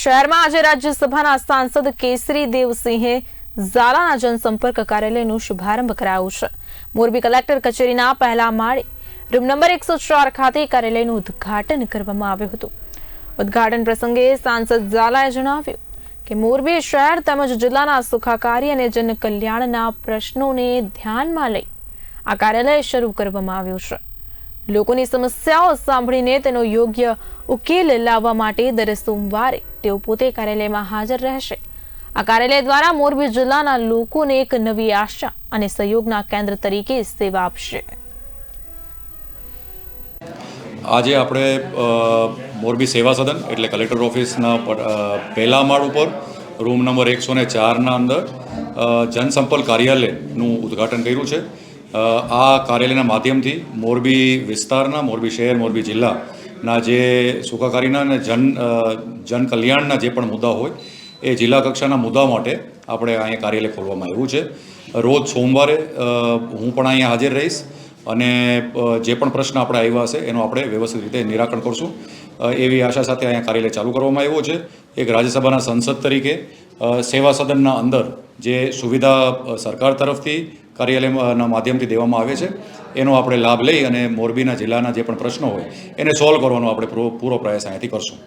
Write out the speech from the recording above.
શહેરમાં આજે રાજ્યસભાના સાંસદ કેસરી દેવસિંહે ઝાલાના જનસંપર્ક કાર્યાલયનો શુભારંભ કરાયો છે। મોરબી કલેક્ટર કચેરીના પહેલા માળે રૂમ નંબર 104 ખાતે કાર્યાલયનું ઉદ્ઘાટન કરવામાં આવ્યું હતું। ઉદ્ઘાટન પ્રસંગે સાંસદ ઝાલાએ જણાવ્યું કે મોરબી શહેર તેમજ જિલ્લાના સુખાકારી અને જનકલ્યાણના પ્રશ્નોને ધ્યાનમાં લઈ આ કાર્યાલય શરૂ કરવામાં આવ્યું છે। લોકોની સમસ્યાઓ સાંભળીને તેનો યોગ્ય ઉકેલ લાવવા માટે દર સોમવારે તેઓ પોતે કાર્યાલયમાં હાજર રહેશે। આ કાર્યાલય દ્વારા મોરબી જિલ્લાના લોકોને એક નવી આશા અને સહયોગના કેન્દ્ર તરીકે સેવા આપશે। આજે આપણે મોરબી સેવા સદન એટલે કલેક્ટર ઓફિસના પહેલા માળ ઉપર રૂમ નંબર 104ના અંદર જનસંપર્ક કાર્યાલયનું ઉદ્ઘાટન કર્યું છે। આ કાર્યાલયના માધ્યમથી મોરબી વિસ્તારના, મોરબી શહેર, મોરબી જિલ્લાના જે સુખાકારીના અને જન કલ્યાણના જે પણ મુદ્દા હોય એ જિલ્લા કક્ષાના મુદ્દા માટે આપણે અહીંયા કાર્યાલય ખોલવામાં આવ્યું છે। રોજ સોમવારે હું પણ અહીંયા હાજર રહીશ અને જે પણ પ્રશ્ન આપણે આવ્યા હશે એનો આપણે વ્યવસ્થિત રીતે નિરાકરણ કરશું એવી આશા સાથે અહીંયા કાર્યાલય ચાલુ કરવામાં આવ્યો છે। એક રાજ્યસભાના સંસદ તરીકે સેવા સદનના અંદર જે સુવિધા સરકાર તરફથી કાર્યાલયના માધ્યમથી દેવામાં આવે છે એનો આપણે લાભ લઈ અને મોરબીના જિલ્લાના જે પણ પ્રશ્નો હોય એને સોલ્વ કરવાનો આપણે પૂરો પ્રયાસ અહીંયાથી કરશું।